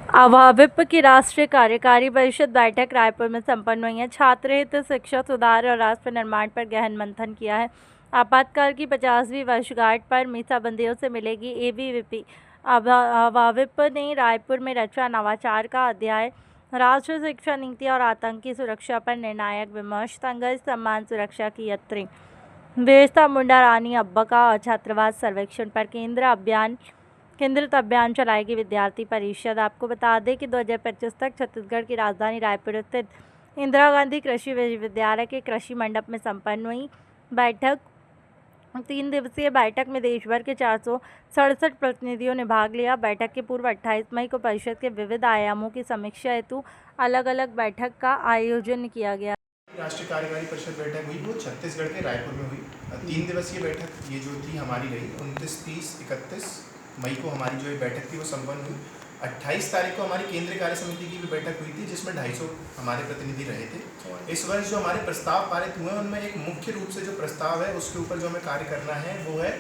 अवाविप की राष्ट्रीय कार्यकारी परिषद बैठक रायपुर में संपन्न हुई है। छात्र हित, शिक्षा सुधार और राष्ट्र निर्माण पर गहन मंथन किया है। आपातकाल की 50वीं वर्षगांठ पर मीसाबंदियों से मिलेगी एबीवीपी। अवाविप ने रायपुर में रचा नवाचार का अध्याय। राष्ट्रीय शिक्षा नीति और आतंकी सुरक्षा पर निर्णायक विमर्श। संघर्ष सम्मान सुरक्षा की यात्री बिरसा मुंडा रानी अब्बका और छात्रावास सर्वेक्षण पर केंद्रित अभियान चलाएगी विद्यार्थी परिषद। आपको बता दें कि 2025 तक छत्तीसगढ़ की राजधानी रायपुर स्थित इंदिरा गांधी कृषि विश्वविद्यालय के कृषि मंडप में संपन्न हुई बैठक। 3 दिवसीय बैठक में देश भर के 467 प्रतिनिधियों ने भाग लिया। बैठक के पूर्व 28 मई को परिषद के विविध आयामों की समीक्षा हेतु अलग-अलग बैठक का आयोजन किया गया। राष्ट्रीय कार्यकारी परिषद बैठक हुई वो छत्तीसगढ़ के रायपुर में हुई। 3 दिवसीय बैठक ये जो थी हमारी रही 29, 30, 31 मई को हमारी जो ये बैठक थी वो संपन्न हुई। 28 तारीख को हमारी केंद्रीय कार्य समिति की भी बैठक हुई थी जिसमें 250 हमारे प्रतिनिधि रहे थे। इस वर्ष जो हमारे प्रस्ताव पारित हुए उनमें एक मुख्य रूप से जो प्रस्ताव है उसके ऊपर जो हमें कार्य करना है वो है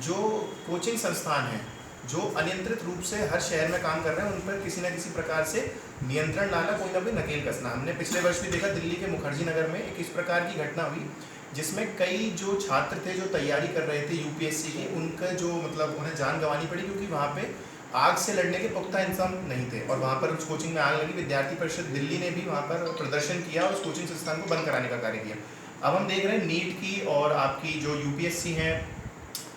जो कोचिंग संस्थान हैं जो अनियंत्रित रूप से हर शहर में काम कर रहे हैं उन पर किसी न किसी प्रकार से नियंत्रण लाना, कोई ना कोई नकेल कसना। हमने पिछले वर्ष भी देखा दिल्ली के मुखर्जी नगर में एक इस प्रकार की घटना हुई जिसमें कई जो छात्र थे जो तैयारी कर रहे थे यूपीएससी की, उनका जो मतलब उन्हें जान गंवानी पड़ी क्योंकि वहाँ पे आग से लड़ने के पुख्ता इंतजाम नहीं थे और वहाँ पर उस कोचिंग में आग लगी। विद्यार्थी परिषद दिल्ली ने भी वहाँ पर प्रदर्शन किया और उस कोचिंग संस्थान को बंद कराने का कार्य किया। अब हम देख रहे हैं नीट की और आपकी जो यूपीएससी हैं,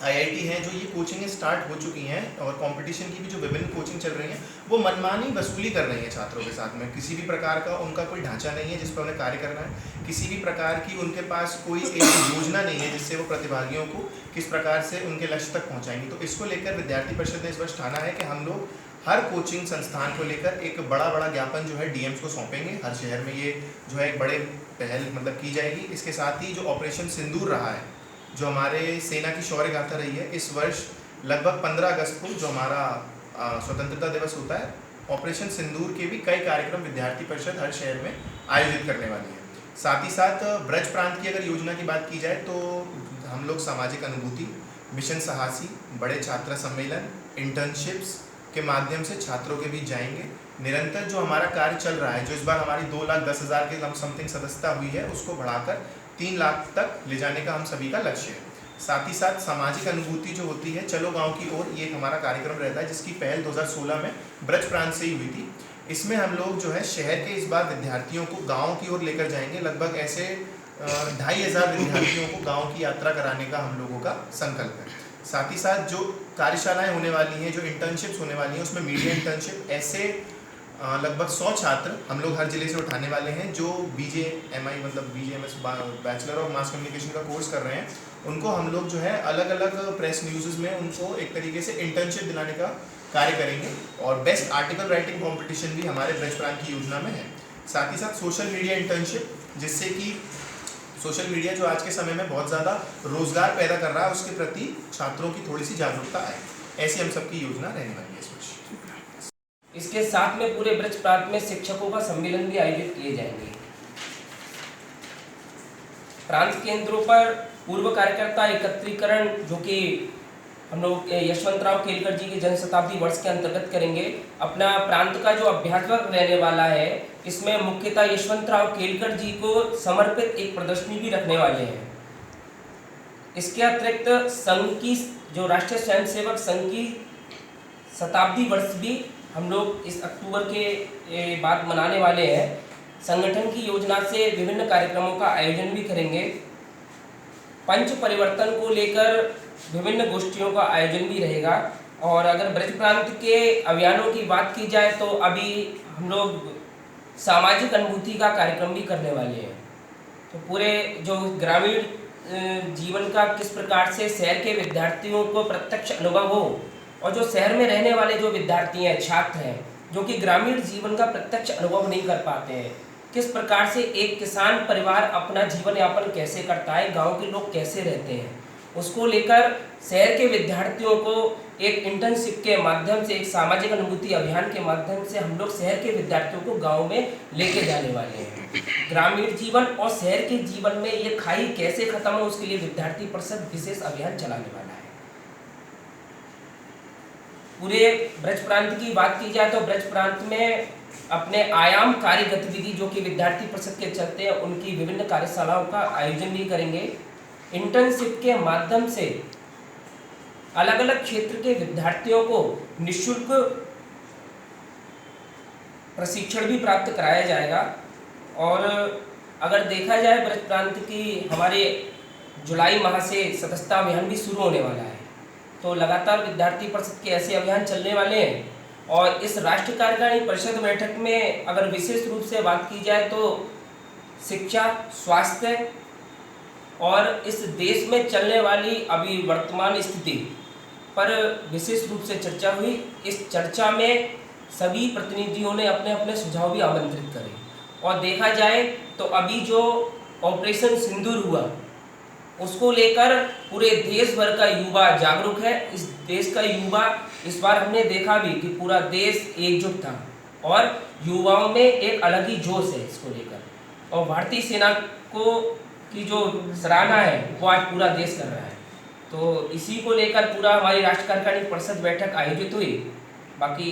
आईआईटी हैं, जो ये कोचिंगें स्टार्ट हो चुकी हैं और कंपटीशन की भी जो विभिन्न कोचिंग चल रही हैं वो मनमानी वसूली कर रही हैं छात्रों के साथ में। किसी भी प्रकार का उनका कोई ढांचा नहीं है जिस पर उन्हें कार्य करना है, किसी भी प्रकार की उनके पास कोई एक योजना नहीं है जिससे वो प्रतिभागियों को किस प्रकार से उनके लक्ष्य तक पहुँचाएंगे। तो इसको लेकर विद्यार्थी परिषद ने इस वर्ष ठाना है कि हम लोग हर कोचिंग संस्थान को लेकर एक बड़ा ज्ञापन जो है डीएम्स को सौंपेंगे। हर शहर में ये जो है एक बड़े पहल मतलब की जाएगी। इसके साथ ही जो ऑपरेशन सिंदूर रहा है, जो हमारे सेना की शौर्य गाथा रही है, इस वर्ष लगभग 15 अगस्त को जो हमारा स्वतंत्रता दिवस होता है, ऑपरेशन सिंदूर के भी कई कार्यक्रम विद्यार्थी परिषद हर शहर में आयोजित करने वाली है। साथ ही साथ ब्रज प्रांत की अगर योजना की बात की जाए तो हम लोग सामाजिक अनुभूति, मिशन साहसी, बड़े छात्र सम्मेलन, इंटर्नशिप्स के माध्यम से छात्रों के बीच जाएंगे। निरंतर जो हमारा कार्य चल रहा है, जो इस बार हमारी 2,10,000 के समथिंग सदस्यता हुई है, उसको बढ़ाकर 3 लाख तक ले जाने का हम सभी का लक्ष्य है। साथ ही साथ सामाजिक अनुभूति जो होती है, चलो गांव की ओर, ये हमारा कार्यक्रम रहता है जिसकी पहल 2016 में ब्रज प्रांत से ही हुई थी। इसमें हम लोग जो है शहर के इस बार विद्यार्थियों को गाँव की ओर लेकर जाएंगे। लगभग ऐसे 2,500 विद्यार्थियों को गाँव की यात्रा कराने का हम लोगों का संकल्प है। साथ ही साथ जो कार्यशालाएँ होने वाली हैं, जो इंटर्नशिप्स होने वाली हैं, उसमें मीडिया इंटर्नशिप, ऐसे लगभग 100 छात्र हम लोग हर जिले से उठाने वाले हैं जो BJMI मतलब BJMS bachelor of mass communication का कोर्स कर रहे हैं। उनको हम लोग जो है अलग अलग प्रेस न्यूज़ में उनको एक तरीके से इंटर्नशिप दिलाने का कार्य करेंगे और बेस्ट आर्टिकल राइटिंग कॉम्पिटिशन भी हमारे ब्रज प्रांत की योजना में है। साथ ही साथ सोशल मीडिया इंटर्नशिप, जिससे कि सोशल मीडिया जो आज के समय में बहुत ज़्यादा रोजगार पैदा कर रहा है, उसके प्रति छात्रों की थोड़ी सी जागरूकता आए, ऐसी हम सबकी योजना रहने वाली है इस वर्ष। इसके साथ में पूरे ब्रज प्रांत में शिक्षकों का सम्मेलन भी आयोजित किए जाएंगे। प्रांत केंद्रों पर पूर्व कार्यकर्ता एकत्रीकरण जो कि हम लोग यशवंतराव केलकर जी के जन्म शताब्दी वर्ष के अंतर्गत करेंगे। अपना प्रांत का जो अभ्यास वर्ग रहने वाला है, इसमें मुख्यतः यशवंतराव केलकर जी को समर्पित एक प्रदर्शनी भी रखने वाले हैं। इसके अतिरिक्त संघ की जो राष्ट्रीय स्वयंसेवक संघ की शताब्दी वर्ष भी हम लोग इस अक्टूबर के बाद मनाने वाले हैं। संगठन की योजना से विभिन्न कार्यक्रमों का आयोजन भी करेंगे। पंच परिवर्तन को लेकर विभिन्न गोष्ठियों का आयोजन भी रहेगा। और अगर ब्रज प्रांत के अभियानों की बात की जाए तो अभी हम लोग सामाजिक अनुभूति का कार्यक्रम भी करने वाले हैं। तो पूरे जो ग्रामीण जीवन का किस प्रकार से शहर के विद्यार्थियों को प्रत्यक्ष अनुभव हो और जो शहर में रहने वाले जो विद्यार्थी हैं, छात्र हैं, जो कि ग्रामीण जीवन का प्रत्यक्ष अनुभव नहीं कर पाते हैं, किस प्रकार से एक किसान परिवार अपना जीवन यापन कैसे करता है, गांव के लोग कैसे रहते हैं, उसको लेकर शहर के विद्यार्थियों को एक इंटर्नशिप के माध्यम से, एक सामाजिक अनुभूति अभियान के माध्यम से हम लोग शहर के विद्यार्थियों को गाँव में लेके जाने वाले हैं। ग्रामीण जीवन और शहर के जीवन में ये खाई कैसे खत्म हो, उसके लिए विद्यार्थी परिषद विशेष अभियान चलाने वाला है। पूरे ब्रज प्रांत की बात की जाए तो ब्रज प्रांत में अपने आयामकारी गतिविधि जो कि विद्यार्थी परिषद के चलते हैं उनकी विभिन्न कार्यशालाओं का आयोजन भी करेंगे। इंटर्नशिप के माध्यम से अलग अलग क्षेत्र के विद्यार्थियों को निःशुल्क प्रशिक्षण भी प्राप्त कराया जाएगा। और अगर देखा जाए ब्रज प्रांत की हमारे जुलाई माह से सदस्यता अभियान भी शुरू होने वाला है, तो लगातार विद्यार्थी परिषद के ऐसे अभियान चलने वाले हैं। और इस राष्ट्रीय कार्यकारिणी परिषद बैठक में अगर विशेष रूप से बात की जाए तो शिक्षा, स्वास्थ्य और इस देश में चलने वाली अभी वर्तमान स्थिति पर विशेष रूप से चर्चा हुई। इस चर्चा में सभी प्रतिनिधियों ने अपने अपने सुझाव भी आमंत्रित करे। और देखा जाए तो अभी जो ऑपरेशन सिंदूर हुआ उसको लेकर पूरे देश भर का युवा जागरूक है। इस देश का युवा इस बार हमने देखा भी कि पूरा देश एकजुट था और युवाओं में एक अलग ही जोश है इसको लेकर। और भारतीय सेना को की जो सराहना है वो आज पूरा देश कर रहा है। तो इसी को लेकर पूरा हमारी राष्ट्रीय कार्यकारिणी परिषद बैठक आयोजित हुई। बाकी